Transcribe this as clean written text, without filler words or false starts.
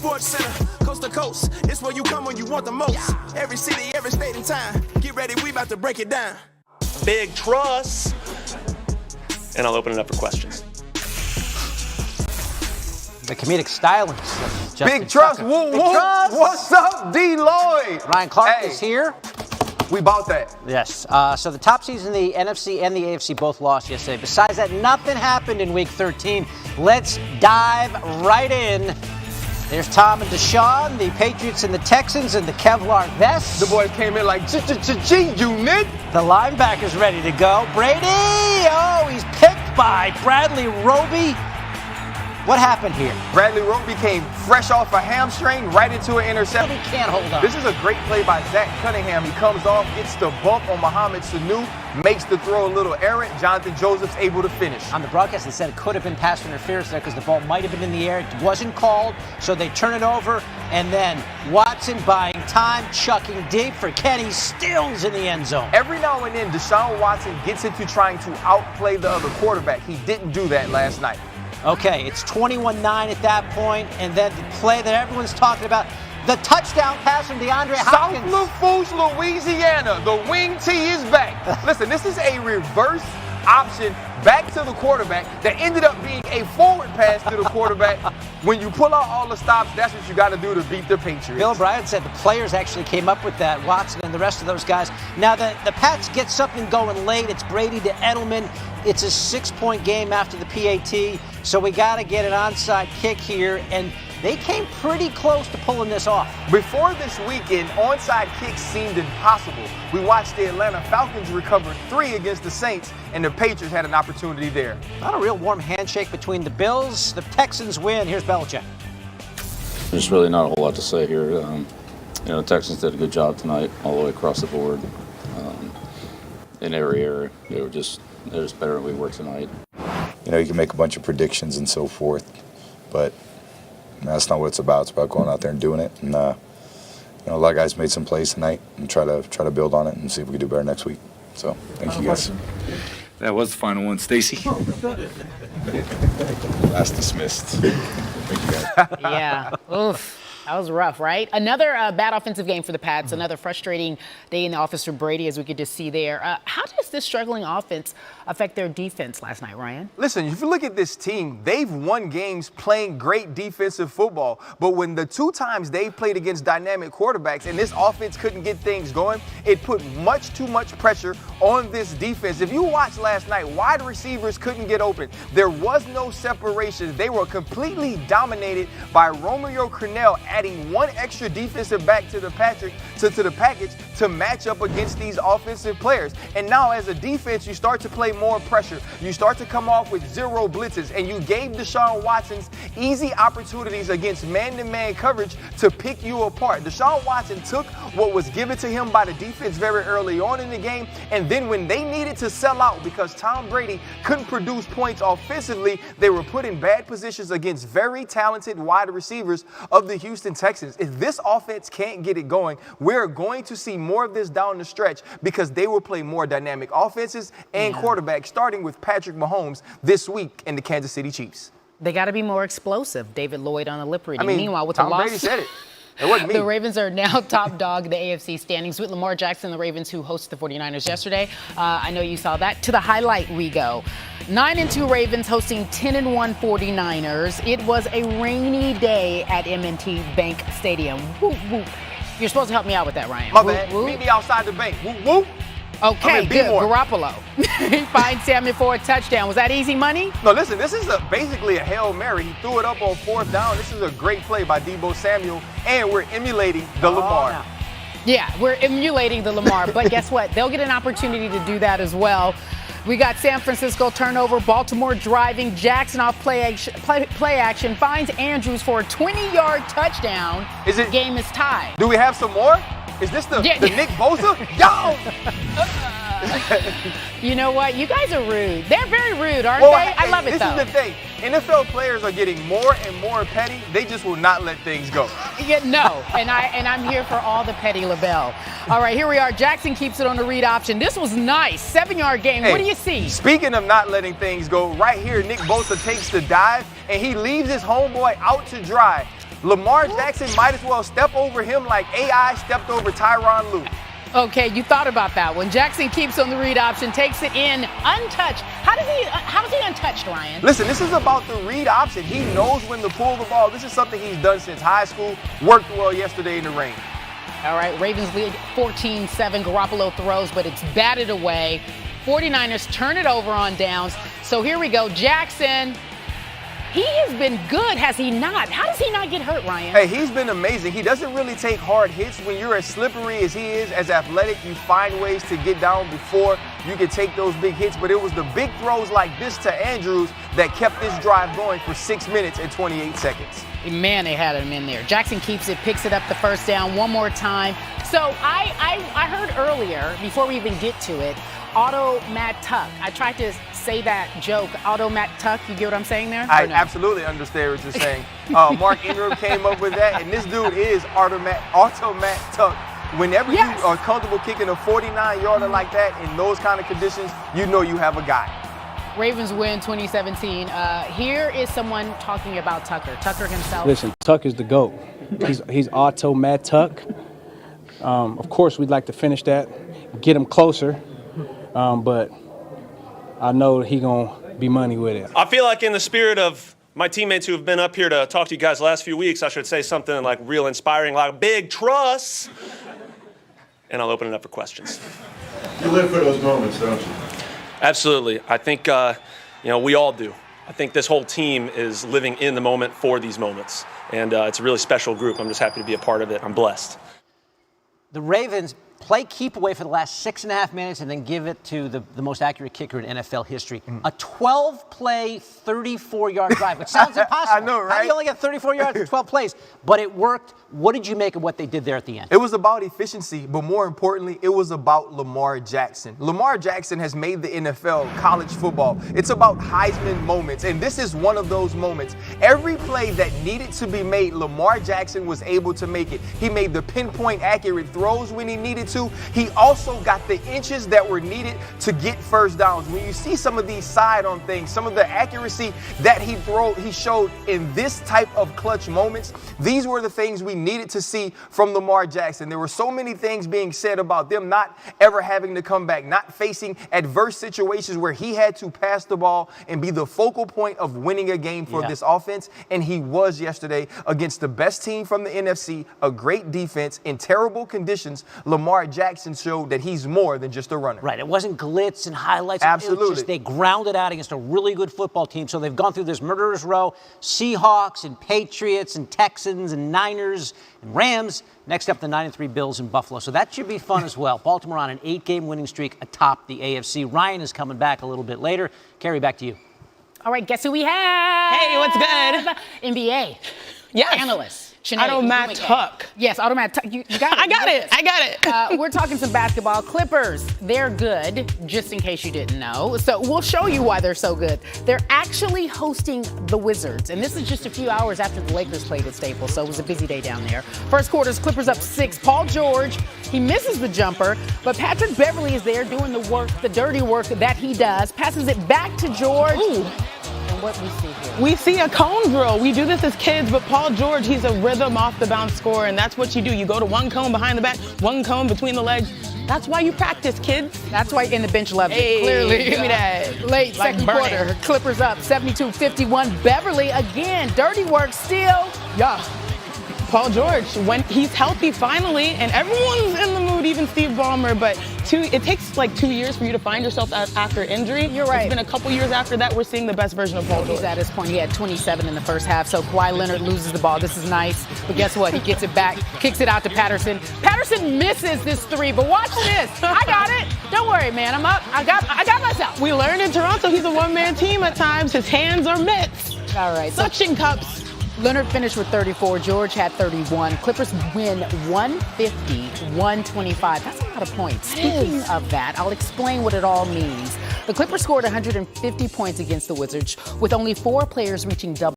Sports Center, coast to coast. It's where you come when you want the most. Every city, every state and time. Get ready, we about to break it down. Big truss. And I'll open it up for questions. The comedic stylings. Big Truss, what's up, D. Lloyd? Ryan Clark is here. We bought that. Yes. So the top seeds in the NFC and the AFC both lost yesterday. Besides that, nothing happened in Week 13. Let's dive right in. There's Tom and Deshaun, the Patriots and the Texans and the Kevlar vests. The boys came in like unit. The linebacker's ready to go. Brady, he's picked by Bradley Roby. What happened here? Bradley Roby came fresh off a hamstring right into an interception. He can't hold on. This is a great play by Zach Cunningham. He comes off, gets the bump on Mohamed Sanu, makes the throw a little errant. Jonathan Joseph's able to finish. On the broadcast, they said it could have been pass interference there because the ball might have been in the air. It wasn't called, so they turn it over. And then Watson buying time, chucking deep for Kenny Stills in the end zone. Every now and then, Deshaun Watson gets into trying to outplay the other quarterback. He didn't do that last night. Okay, it's 21-9 at that point, and then the play that everyone's talking about, the touchdown pass from DeAndre Hopkins. South Lafourche, Louisiana, the wing T is back. Listen, this is a reverse option back to the quarterback that ended up being a forward pass to the quarterback. When you pull out all the stops, that's what you got to do to beat the Patriots. Bill O'Brien said the players actually came up with that, Watson and the rest of those guys. Now, the Pats get something going late. It's Brady to Edelman. It's a 6-point game after the PAT, so we got to get an onside kick here, and they came pretty close to pulling this off. Before this weekend, onside kicks seemed impossible. We watched the Atlanta Falcons recover 3 against the Saints, and the Patriots had an opportunity there. Not a real warm handshake between the Bills. The Texans win. Here's Belichick. There's really not a whole lot to say here. The Texans did a good job tonight all the way across the board. In every area, they were just better than we were tonight. You can make a bunch of predictions and so forth, but that's not what it's about. It's about going out there and doing it. And a lot of guys made some plays tonight, and try to build on it and see if we can do better next week. So thank you guys. That was the final one, Stacy. Last dismissed. Thank you guys. Yeah. Oof. That was rough, right? Another bad offensive game for the Pats. Another frustrating day in the office for Brady, as we could just see there. How does this struggling offense affect their defense last night, Ryan? Listen, if you look at this team, they've won games playing great defensive football. But when the 2 times they played against dynamic quarterbacks and this offense couldn't get things going, it put much too much pressure on this defense. If you watched last night, wide receivers couldn't get open. There was no separation. They were completely dominated by Romeo Crennel, adding 1 extra defensive back to the package to match up against these offensive players. And now as a defense, you start to play more pressure. You start to come off with 0 blitzes, and you gave Deshaun Watson's easy opportunities against man-to-man coverage to pick you apart. Deshaun Watson took what was given to him by the defense very early on in the game, and then when they needed to sell out because Tom Brady couldn't produce points offensively, they were put in bad positions against very talented wide receivers of the Houston Texans. If this offense can't get it going, we're going to see more of this down the stretch because they will play more dynamic offenses and quarterbacks, starting with Patrick Mahomes this week in the Kansas City Chiefs. They got to be more explosive. David Lloyd on the lip reading. I mean, Meanwhile, with Tom the loss, Brady said it. It wasn't me. The Ravens are now top dog in the AFC standings with Lamar Jackson, the Ravens, who hosted the 49ers yesterday. I know you saw that. To the highlight we go. 9-2 Ravens hosting 10-1 49ers. It was a rainy day at M&T Bank Stadium. Whoop, whoop. You're supposed to help me out with that, Ryan. My bad. Meet me outside the bank. Whoop, whoop. Okay, good. Garoppolo. He finds Salmon for a touchdown. Was that easy money? No, listen, this is basically a Hail Mary. He threw it up on 4th down. This is a great play by Deebo Samuel, and we're emulating the Lamar. No. Yeah, we're emulating the Lamar, but guess what? They'll get an opportunity to do that as well. We got San Francisco turnover, Baltimore driving, Jackson off play action finds Andrews for a 20-yard touchdown. Game is tied. Do we have some more? Is this the Nick Bosa? Yo! You know what? You guys are rude. They're very rude, aren't they? I love it, though. This is the thing. NFL players are getting more and more petty. They just will not let things go. Yeah, no, and I'm here for all the petty LaBelle. All right, here we are. Jackson keeps it on the read option. This was nice. 7-yard game. What do you see? Speaking of not letting things go, right here, Nick Bosa takes the dive, and he leaves his homeboy out to dry. Lamar Jackson might as well step over him like AI stepped over Tyronn Lue. Okay, you thought about that one. Jackson keeps on the read option, takes it in untouched. How is he untouched, Ryan? Listen, this is about the read option. He knows when to pull the ball. This is something he's done since high school. Worked well yesterday in the rain. All right, Ravens lead 14-7. Garoppolo throws, but it's batted away. 49ers turn it over on downs. So here we go. Jackson, he has been good, has he not? How does he not get hurt, Ryan? Hey, he's been amazing. He doesn't really take hard hits. When you're as slippery as he is, as athletic, you find ways to get down before you can take those big hits. But it was the big throws like this to Andrews that kept this drive going for 6 minutes and 28 seconds. Man, they had him in there. Jackson keeps it, picks it up the first down one more time. So I heard earlier, before we even get to it, Auto-Matt Tuck. I tried to say that joke, Auto-Matt Tuck. You get what I'm saying there? I absolutely understand what you're saying. Mark Ingram came up with that, and this dude is Auto-Matt Tuck. Whenever you are comfortable kicking a 49-yarder like that in those kind of conditions, you know you have a guy. Ravens win 2017. Here is someone talking about Tucker. Tucker himself. Listen, Tuck is the GOAT. He's Auto-Matt Tuck. Of course, we'd like to finish that, get him closer, but I know he gonna be money with it. I feel like in the spirit of my teammates who have been up here to talk to you guys the last few weeks, I should say something like real inspiring, like big trust, and I'll open it up for questions. You live for those moments, don't you? Absolutely. I think, we all do. I think this whole team is living in the moment for these moments. And it's a really special group. I'm just happy to be a part of it. I'm blessed. The Ravens play keep away for the last 6.5 minutes and then give it to the most accurate kicker in NFL history. A 12-play, 34-yard drive, which sounds impossible. I know, right? How do you only get 34 yards in 12 plays? But it worked. What did you make of what they did there at the end? It was about efficiency, but more importantly, it was about Lamar Jackson. Lamar Jackson has made the NFL college football. It's about Heisman moments, and this is one of those moments. Every play that needed to be made, Lamar Jackson was able to make it. He made the pinpoint accurate throws when he needed to. He also got the inches that were needed to get first downs. When you see some of these side-on things, some of the accuracy that he showed in this type of clutch moments, these were the things we needed to see from Lamar Jackson. There were so many things being said about them not ever having to come back, not facing adverse situations where he had to pass the ball and be the focal point of winning a game for this offense. And he was yesterday against the best team from the NFC, a great defense in terrible conditions. Lamar Jackson showed that he's more than just a runner. Right. It wasn't glitz and highlights. Absolutely. It was just they grounded out against a really good football team. So they've gone through this murderer's row. Seahawks and Patriots and Texans and Niners and Rams. Next up, the 9-3 Bills in Buffalo. So that should be fun as well. Baltimore on an 8-game winning streak atop the AFC. Ryan is coming back a little bit later. Carrie, back to you. All right, guess who we have? Hey, what's good? NBA. Yes. Analyst. Auto-Matt Tuck. Yes, Auto-Matt Tuck. You got it. I got it. We're talking some basketball. Clippers, they're good, just in case you didn't know. So we'll show you why they're so good. They're actually hosting the Wizards, and this is just a few hours after the Lakers played at Staples, so it was a busy day down there. First quarter's Clippers up 6. Paul George, he misses the jumper, but Patrick Beverley is there doing the work, the dirty work that he does, passes it back to George. Ooh. What we see here? We see a cone drill. We do this as kids, but Paul George, he's a rhythm off the bounce scorer, and that's what you do. You go to one cone behind the back, one cone between the legs. That's why you practice, kids. That's why in the bench loves it. Clearly. Give me that. Late Like second burning. quarter. Clippers up 72-51. Beverly again. Dirty work still. Yeah. Paul George, when he's healthy finally, and everyone's in the mood, even Steve Ballmer, but it takes like 2 years for you to find yourself after injury. You're right. It's been a couple years after that, we're seeing the best version of Paul George. He's at his point. He had 27 in the first half, so Kawhi Leonard loses the ball. This is nice, but guess what? He gets it back, kicks it out to Patterson. Patterson misses this three, but watch this. I got it. Don't worry, man. I'm up. I got myself. We learned in Toronto he's a one-man team at times. His hands are mitts. All right. Suction cups. Leonard finished with 34. George had 31. Clippers win 150-125. That's a lot of points. Speaking of that, I'll explain what it all means. The Clippers scored 150 points against the Wizards, with only 4 players reaching double